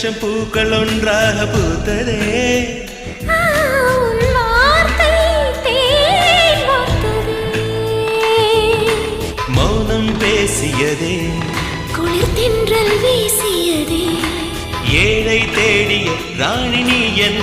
லட்சம் பூக்கள் ஒன்றாக பூத்ததே. மௌனம் பேசியதே, குளிர் தென்றல் வீசியதே. ஏழை தேடிய ராணி நீ என்